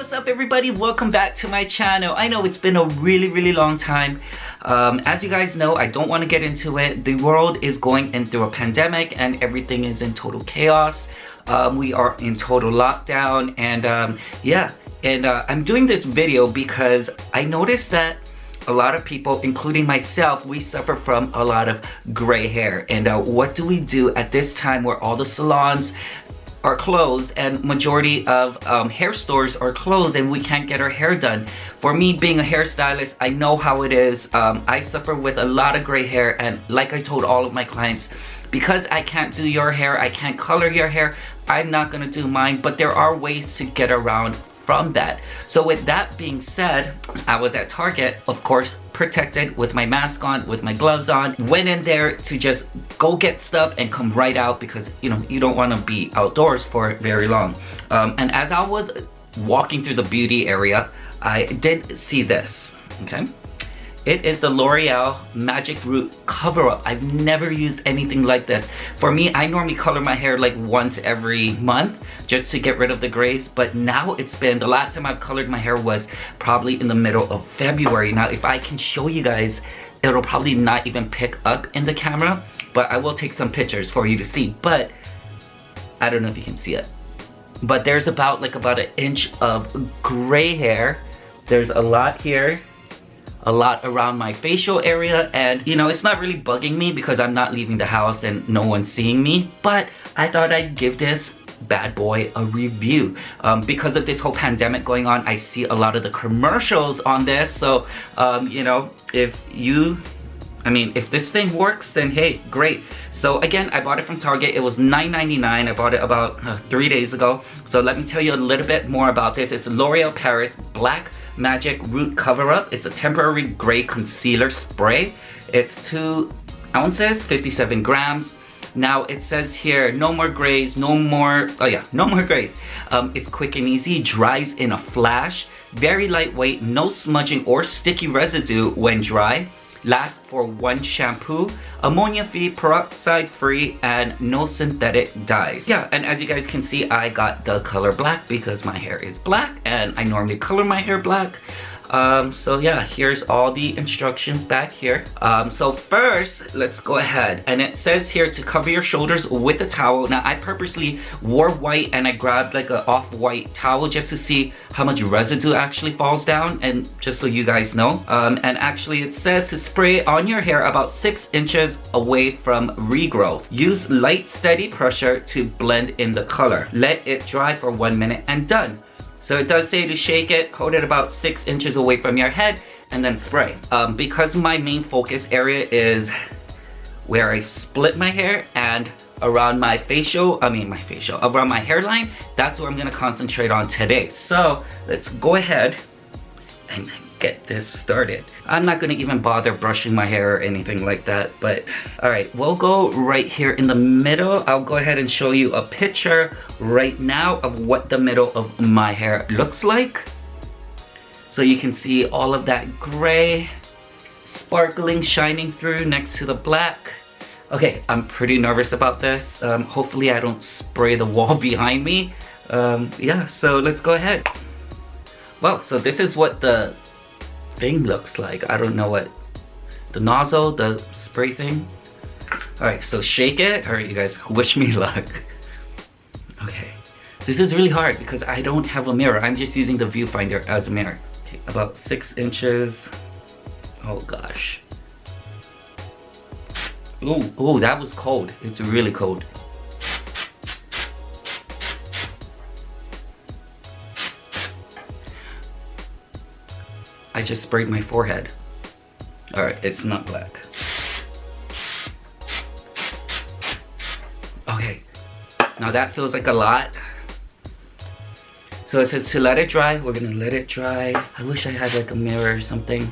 what's up everybody? Welcome back to my channel. I know it's been a really long time. As you guys know, I don't want to get into it. The world is going through a pandemic and everything is in total chaos. We are in total lockdown and I'm doing this video because I noticed that a lot of people, including myself, we suffer from a lot of gray hair. And what do we do at this time where all the salons are closed and majority of hair stores are closed and we can't get our hair done? For me, being a hairstylist, I know how it is. I suffer with a lot of gray hair, and like I told all of my clients, because I can't do your hair, I can't color your hair, I'm not gonna do mine, but there are ways to get around from that. So with that being said, I was at Target, of course, protected with my mask on, with my gloves on, went in there to just go get stuff and come right out because you know you don't want to be outdoors for very long. And as I was walking through the beauty area, I did see this. Okay, it is the L'Oreal Magic Root Cover-Up. I've never used anything like this. For me, I normally color my hair like once every month just to get rid of the grays, but now it's been, the last time I've colored my hair was probably in the middle of February. Now, if I can show you guys, it'll probably not even pick up in the camera, but I will take some pictures for you to see. But I don't know if you can see it, but there's about an inch of gray hair. There's a lot here, a lot around my facial area, and you know, it's not really bugging me because I'm not leaving the house and no one's seeing me, but I thought I'd give this bad boy a review. Because of this whole pandemic going on, I see a lot of the commercials on this, so you know, if this thing works, then hey, great. So again, I bought it from Target. It was $9.99. I bought it about 3 days ago. So let me tell you a little bit more about this. It's L'Oreal Paris Black Magic Root Cover-Up. It's a temporary gray concealer spray. It's 2 ounces, 57 grams. Now it says here, no more grays, no more grays. It's quick and easy, dries in a flash, very lightweight, no smudging or sticky residue when dry. Lasts for 1 shampoo, ammonia-free, peroxide-free, and no synthetic dyes. Yeah, and as you guys can see, I got the color black because my hair is black and I normally color my hair black. So yeah, here's all the instructions back here. So first, let's go ahead. And it says here to cover your shoulders with a towel. Now, I purposely wore white and I grabbed like an off-white towel just to see how much residue actually falls down, and just so you guys know. And actually it says to spray on your hair about 6 inches away from regrowth. Use light, steady pressure to blend in the color. Let it dry for 1 minute and done. So it does say to shake it, hold it about 6 inches away from your head, and then spray. Because my main focus area is where I split my hair and around my around my hairline, that's what I'm gonna concentrate on today. So let's go ahead and get this started. I'm not gonna even bother brushing my hair or anything like that, but all right, we'll go right here in the middle. I'll go ahead and show you a picture right now of what the middle of my hair looks like. So you can see all of that gray sparkling, shining through next to the black. Okay, I'm pretty nervous about this. Hopefully I don't spray the wall behind me. Yeah, so let's go ahead. Well, so this is what the thing looks like. I don't know what the nozzle, the spray thing. All right, so shake it. All right, you guys, wish me luck. Okay, this is really hard because I don't have a mirror. I'm just using the viewfinder as a mirror. Okay, about 6 inches. Oh gosh. Ooh, that was cold. It's really cold. I just sprayed my forehead. All right, it's not black. Okay, now that feels like a lot. So it says to let it dry. We're gonna let it dry. I wish I had like a mirror or something.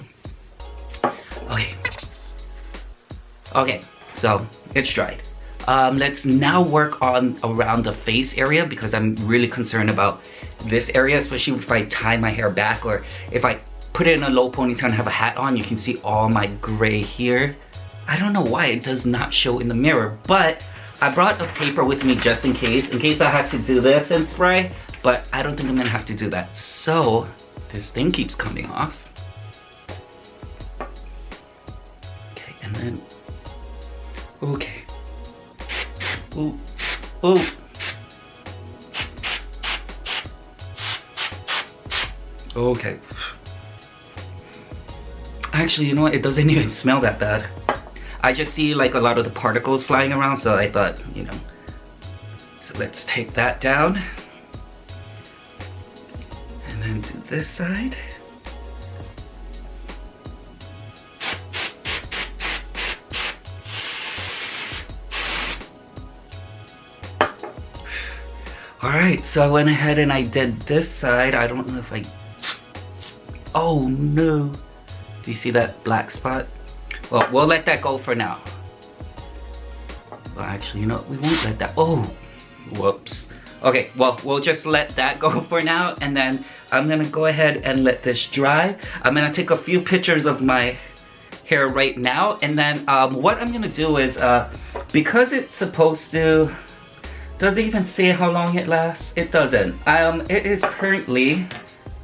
Okay, so it's dried. Let's now work on around the face area because I'm really concerned about this area, especially if I tie my hair back or if I put it in a low ponytail and have a hat on. You can see all my gray here. I don't know why it does not show in the mirror, but I brought a paper with me just in case I had to do this and spray. but I don't think I'm gonna have to do that. So this thing keeps coming off. Okay, and then, okay. Ooh, ooh. Okay. Actually, you know what? It doesn't even smell that bad. I just see like a lot of the particles flying around, so I thought, you know. So let's take that down. And then do this side. Alright, so I went ahead and I did this side. I don't know if I... Oh no. Do you see that black spot? Well, we'll let that go for now. Well, actually, you know, we won't let that... Oh, whoops. Okay, well, we'll just let that go for now. And then I'm gonna go ahead and let this dry. I'm gonna take a few pictures of my hair right now. And then what I'm gonna do is, because it's supposed to... Does it even say how long it lasts? It doesn't. It is currently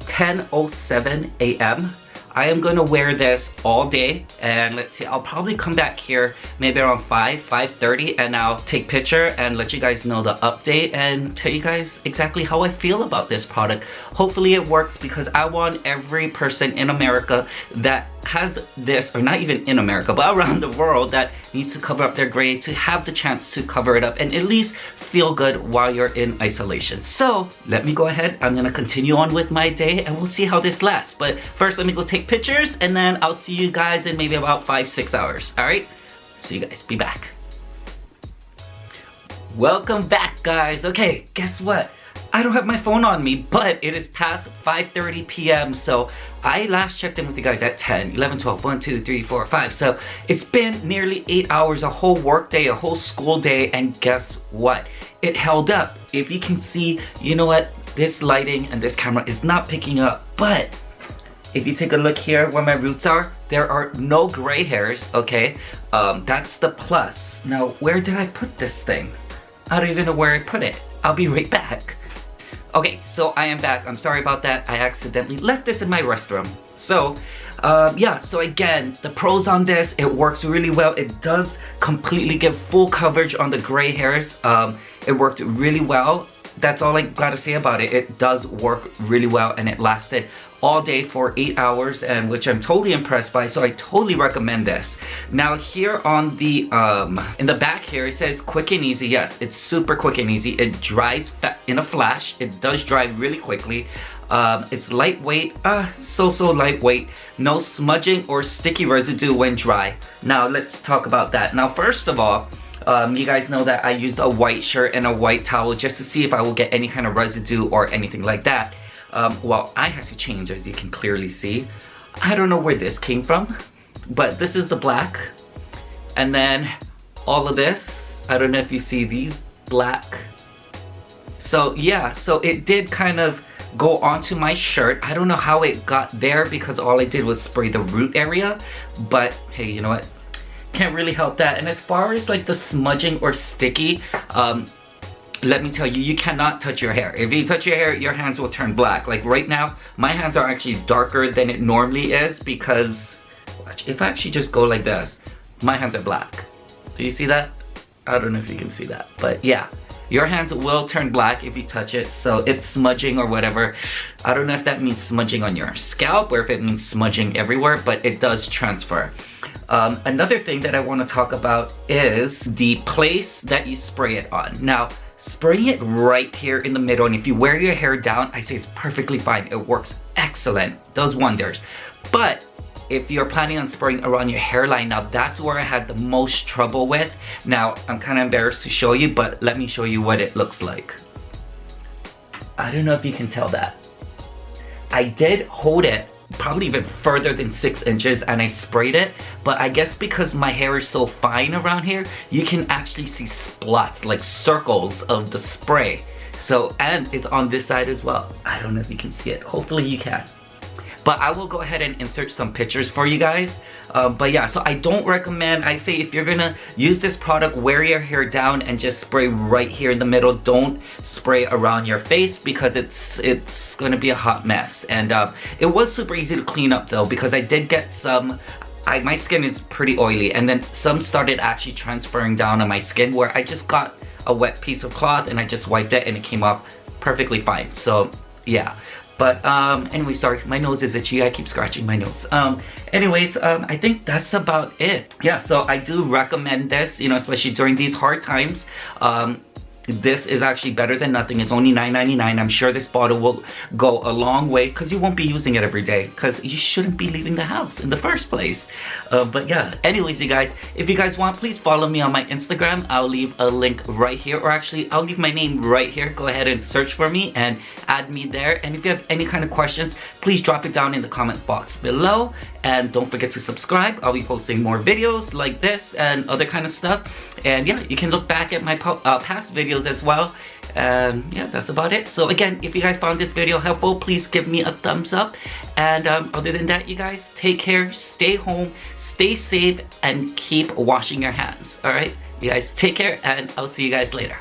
10:07 a.m. I am gonna wear this all day, and let's see, I'll probably come back here maybe around 5:30, and I'll take picture and let you guys know the update and tell you guys exactly how I feel about this product. Hopefully it works, because I want every person in America that has this, or not even in America, but around the world, that needs to cover up their gray to have the chance to cover it up and at least feel good while you're in isolation. So let me go ahead, I'm gonna continue on with my day and we'll see how this lasts. But first, let me go take pictures, and then I'll see you guys in maybe about 5-6 hours. All right, see you guys, be back. Welcome back, guys. Okay, guess what? I don't have my phone on me, but it is past 5:30 p.m. So I last checked in with you guys at 10, 11, 12, 1, 2, 3, 4, 5. So it's been nearly 8 hours, a whole work day, a whole school day, and guess what? It held up. If you can see, you know what? This lighting and this camera is not picking up, but if you take a look here where my roots are, there are no gray hairs, okay? That's the plus. Now, where did I put this thing? I don't even know where I put it. I'll be right back. Okay, so I am back. I'm sorry about that. I accidentally left this in my restroom. So, yeah, so again, the pros on this, it works really well. It does completely give full coverage on the gray hairs. It worked really well. That's all I gotta say about it. It does work really well, and it lasted all day for 8 hours, and which I'm totally impressed by, so I totally recommend this. Now here on the in the back here, it says quick and easy. Yes, it's super quick and easy. It dries in a flash. It does dry really quickly. It's lightweight, so lightweight. No smudging or sticky residue when dry. Now let's talk about that. Now first of all, you guys know that I used a white shirt and a white towel just to see if I will get any kind of residue or anything like that. Well, I had to change, as you can clearly see. I don't know where this came from, but this is the black. And then all of this, I don't know if you see these black. So yeah, so it did kind of go onto my shirt. I don't know how it got there, because all I did was spray the root area, but hey, you know what? Can't really help that. And as far as like the smudging or sticky, let me tell you, you cannot touch your hair. If you touch your hair, your hands will turn black. Like right now, my hands are actually darker than it normally is, because if I actually just go like this, my hands are black. Do you see that? I don't know if you can see that, but yeah. Your hands will turn black if you touch it, so it's smudging or whatever. I don't know if that means smudging on your scalp or if it means smudging everywhere, but it does transfer. Another thing that I want to talk about is the place that you spray it on. Now, spraying it right here in the middle, and if you wear your hair down, I say it's perfectly fine. It works excellent, does wonders. But if you're planning on spraying around your hairline, now that's where I had the most trouble with. Now, I'm kind of embarrassed to show you, but let me show you what it looks like. I don't know if you can tell that. I did hold it probably even further than 6 inches and I sprayed it, but I guess because my hair is so fine around here, you can actually see splots, like circles of the spray. So, and it's on this side as well. I don't know if you can see it. Hopefully you can. but I will go ahead and insert some pictures for you guys. But yeah, so I don't recommend, I say if you're gonna use this product, wear your hair down and just spray right here in the middle. Don't spray around your face because it's gonna be a hot mess. And it was super easy to clean up though, because I did get some, my skin is pretty oily, and then some started actually transferring down on my skin where I just got a wet piece of cloth and I just wiped it and it came off perfectly fine. So yeah. But anyway, sorry, my nose is itchy. I keep scratching my nose. Anyways, I think that's about it. Yeah, so I do recommend this, you know, especially during these hard times. This is actually better than nothing. It's only $9.99. I'm sure this bottle will go a long way because you won't be using it every day, because you shouldn't be leaving the house in the first place. But yeah, anyways, you guys, if you guys want, please follow me on my Instagram. I'll leave a link right here, or actually I'll leave my name right here. Go ahead and search for me and add me there. And if you have any kind of questions, please drop it down in the comment box below. And don't forget to subscribe. I'll be posting more videos like this and other kind of stuff. And yeah, you can look back at my past videos as well. And yeah, that's about it. So again, if you guys found this video helpful, please give me a thumbs up. And other than that, you guys, take care, stay home, stay safe, and keep washing your hands. All right, you guys, take care, and I'll see you guys later.